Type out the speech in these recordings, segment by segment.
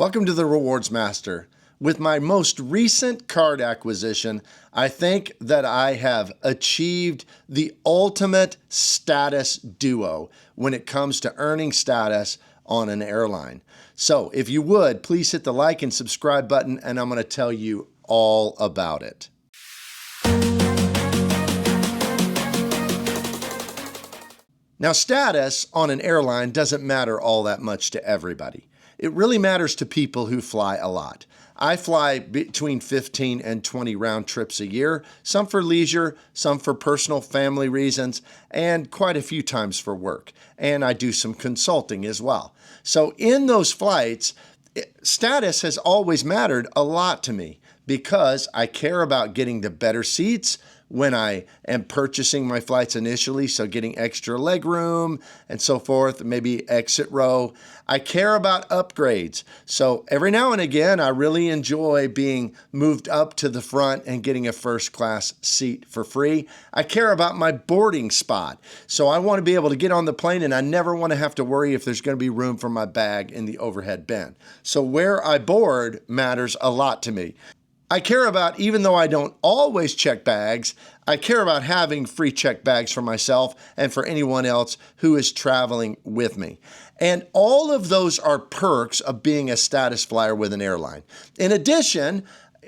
Welcome to the Rewards Master. With my most recent card acquisition, I think that I have achieved the ultimate status duo when it comes to earning status on an airline. So if you would, please hit the like and subscribe button, and I'm going to tell you all about it. Now, status on an airline doesn't matter all that much to everybody. It really matters to people who fly a lot. I fly between 15 and 20 round trips a year, some for leisure, some for personal family reasons, and quite a few times for work. And I do some consulting as well. So in those flights, status has always mattered a lot to me because I care about getting the better seats when I am purchasing my flights initially, so getting extra leg room and so forth, maybe exit row. I care about upgrades. So every now and again, I really enjoy being moved up to the front and getting a first class seat for free. I care about my boarding spot. So I want to be able to get on the plane and I never want to have to worry if there's going to be room for my bag in the overhead bin. So where I board matters a lot to me. I care about, even though I don't always check bags, I care about having free check bags for myself and for anyone else who is traveling with me. And all of those are perks of being a status flyer with an airline. In addition,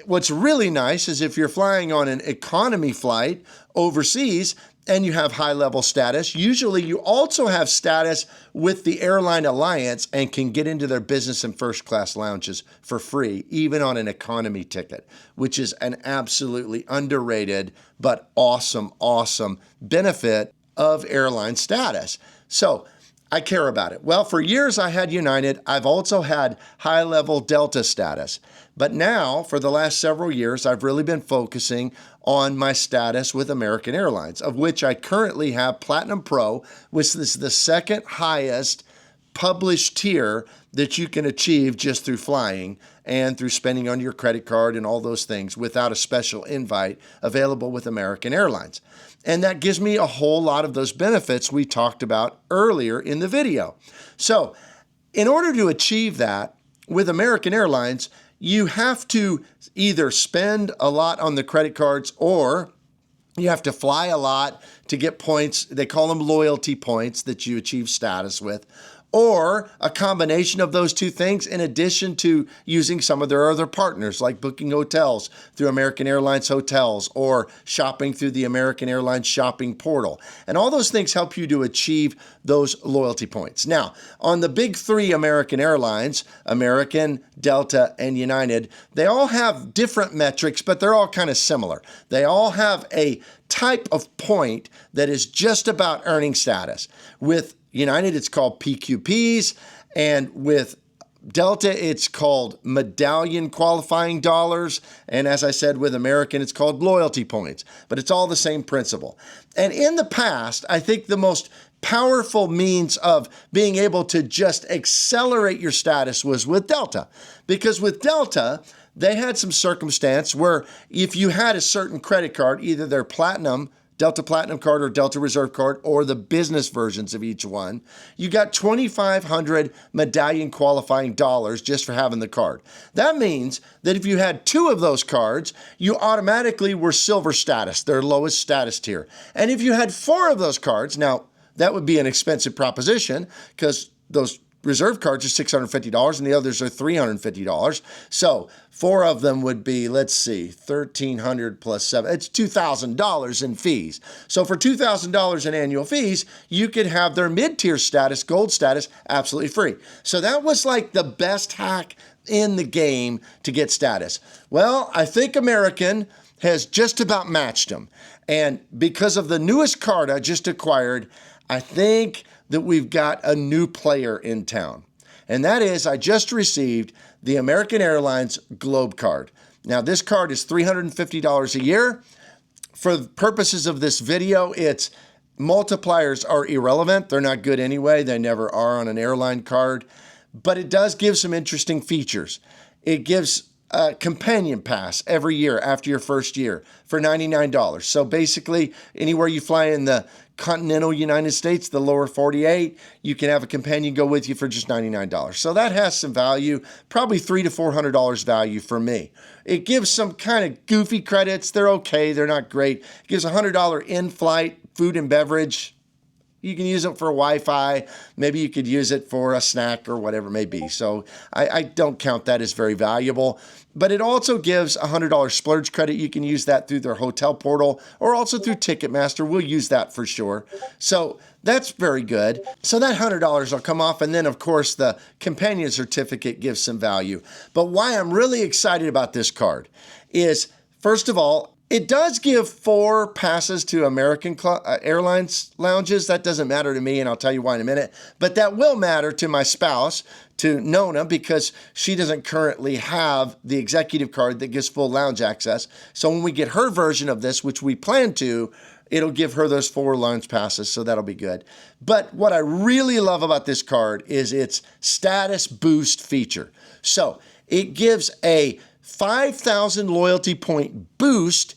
what's really nice is if you're flying on an economy flight overseas and you have high-level status, usually you also have status with the airline alliance and can get into their business and first-class lounges for free, even on an economy ticket, which is an absolutely underrated but awesome benefit of airline status. So I care about it. Well, for years I had United. I've also had high-level Delta status. But now, for the last several years, I've really been focusing on my status with American Airlines, of which I currently have Platinum Pro, which is the second highest published tier that you can achieve just through flying and through spending on your credit card and all those things without a special invite available with American Airlines. And that gives me a whole lot of those benefits we talked about earlier in the video. So in order to achieve that with American Airlines, you have to either spend a lot on the credit cards or you have to fly a lot to get points. They call them loyalty points that you achieve status with, or a combination of those two things in addition to using some of their other partners like booking hotels through American Airlines hotels or shopping through the American Airlines shopping portal. And all those things help you to achieve those loyalty points. Now, on the big three American Airlines, American, Delta, and United, they all have different metrics, but they're all kind of similar. They all have a type of point that is just about earning status. With United, it's called PQPs, and with Delta, it's called medallion qualifying dollars, and as I said, with American, it's called loyalty points, but it's all the same principle. And in the past, I think the most powerful means of being able to just accelerate your status was with Delta, because with Delta, they had some circumstance where if you had a certain credit card, either their Platinum, Delta Platinum card or Delta Reserve card, or the business versions of each one, you got 2,500 medallion qualifying dollars just for having the card. That means that if you had two of those cards, you automatically were silver status, their lowest status tier. And if you had four of those cards, now that would be an expensive proposition because those reserve cards are $650 and the others are $350. So four of them would be, let's see, $1,300 plus $7. It's $2,000 in fees. So for $2,000 in annual fees, you could have their mid-tier status, gold status, absolutely free. So that was like the best hack in the game to get status. Well, I think American has just about matched them. And because of the newest card I just acquired, I think that we've got a new player in town. And that is, I just received the American Airlines Globe Card. Now, this card is $350 a year. For the purposes of this video, its multipliers are irrelevant. They're not good anyway. They never are on an airline card. But it does give some interesting features. It gives a companion pass every year after your first year for $99. So basically, anywhere you fly in the continental United States, the lower 48, you can have a companion go with you for just $99. So that has some value, probably $300 to $400 value for me. It gives some kind of goofy credits. They're okay. They're not great. It gives $100 in-flight food and beverage. You can use it for Wi-Fi. Maybe you could use it for a snack or whatever it may be. So I don't count that as very valuable. But it also gives $100 splurge credit. You can use that through their hotel portal or also through Ticketmaster. We'll use that for sure. So that's very good. So that $100 will come off. And then, of course, the companion certificate gives some value. But why I'm really excited about this card is, first of all, it does give 4 passes to American Airlines lounges. That doesn't matter to me, and I'll tell you why in a minute. But that will matter to my spouse, to Nona, because she doesn't currently have the executive card that gives full lounge access. So when we get her version of this, which we plan to, it'll give her those 4 lounge passes, so that'll be good. But what I really love about this card is its status boost feature. So it gives a 5,000 loyalty point boost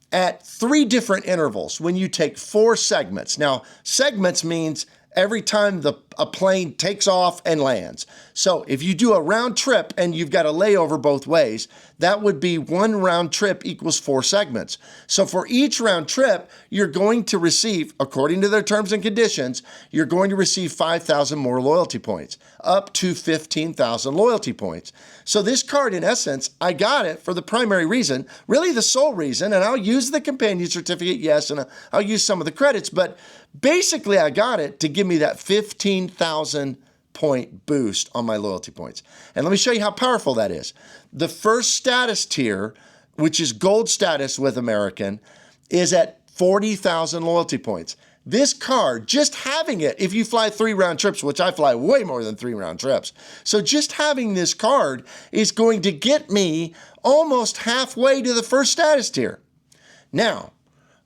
at 3 different intervals when you take 4 segments. Now, segments means every time a plane takes off and lands. So if you do a round trip and you've got a layover both ways, that would be 1 round trip equals 4 segments. So for each round trip, you're going to receive, according to their terms and conditions, you're going to receive 5,000 more loyalty points, up to 15,000 loyalty points. So this card, in essence, I got it for the primary reason, really the sole reason, and I'll use the companion certificate, yes, and I'll use some of the credits, but basically I got it to give me that 15,000 point boost on my loyalty points. And let me show you how powerful that is. The first status tier, which is gold status with American, is at 40,000 loyalty points. This card, just having it, if you fly 3 round trips, which I fly way more than 3 round trips, so just having this card is going to get me almost halfway to the first status tier. Now,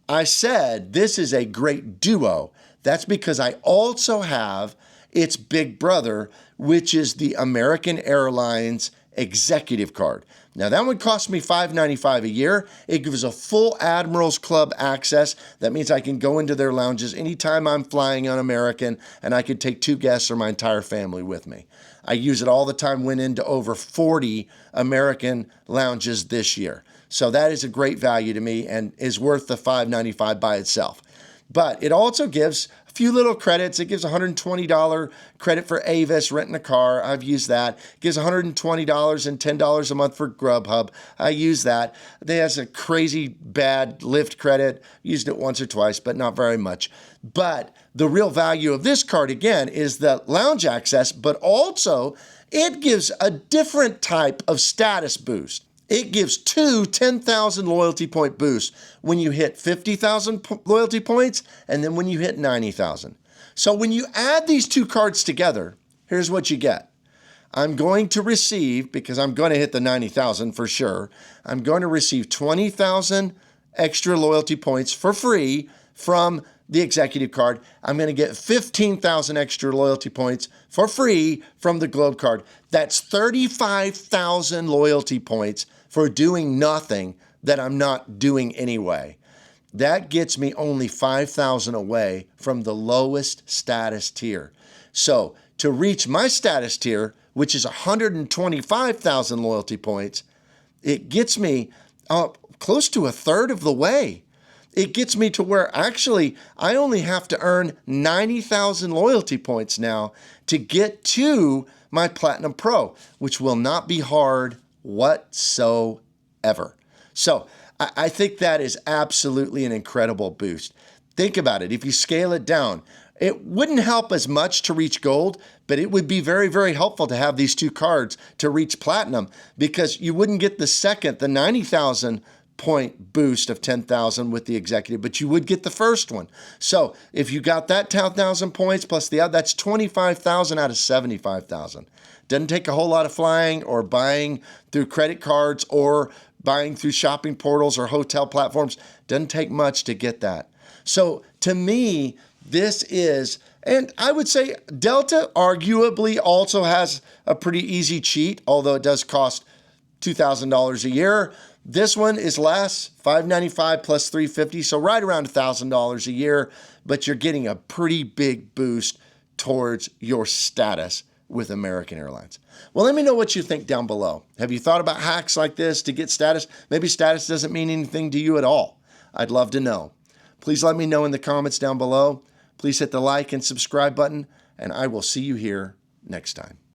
I said this is a great duo. That's because I also have its big brother, which is the American Airlines executive card. Now that one cost me $595 a year. It gives a full Admirals Club access. That means I can go into their lounges anytime I'm flying on American, and I could take 2 guests or my entire family with me. I use it all the time, went into over 40 American lounges this year. So that is a great value to me and is worth the $595 by itself. But it also gives a few little credits. It gives $120 credit for Avis, renting a car. I've used that. It gives $120 and $10 a month for Grubhub. I use that. It has a crazy bad Lyft credit. Used it once or twice, but not very much. But the real value of this card, again, is the lounge access, but also it gives a different type of status boost. It gives 2 10,000 loyalty point boosts when you hit 50,000 loyalty points and then when you hit 90,000. So when you add these 2 cards together, here's what you get. I'm going to receive, because I'm going to hit the 90,000 for sure, I'm going to receive 20,000 extra loyalty points for free from the executive card. I'm going to get 15,000 extra loyalty points for free from the Globe card. That's 35,000 loyalty points for doing nothing that I'm not doing anyway. That gets me only 5,000 away from the lowest status tier. So to reach my status tier, which is 125,000 loyalty points, it gets me close to a third of the way. It gets me to where actually I only have to earn 90,000 loyalty points now to get to my Platinum Pro, which will not be hard whatsoever. So I think that is absolutely an incredible boost. Think about it. If you scale it down, it wouldn't help as much to reach gold, but it would be very, very helpful to have these 2 cards to reach platinum, because you wouldn't get the 90,000 point boost of 10,000 with the executive, but you would get the first one. So if you got that 10,000 points plus the other, that's 25,000 out of 75,000. Doesn't take a whole lot of flying or buying through credit cards or buying through shopping portals or hotel platforms. Doesn't take much to get that. So to me, this is, and I would say Delta arguably also has a pretty easy cheat, although it does cost $2,000 a year. This one is less, $595 plus $350, so right around $1,000 a year, but you're getting a pretty big boost towards your status with American Airlines. Well, let me know what you think down below. Have you thought about hacks like this to get status? Maybe status doesn't mean anything to you at all. I'd love to know. Please let me know in the comments down below. Please hit the like and subscribe button, and I will see you here next time.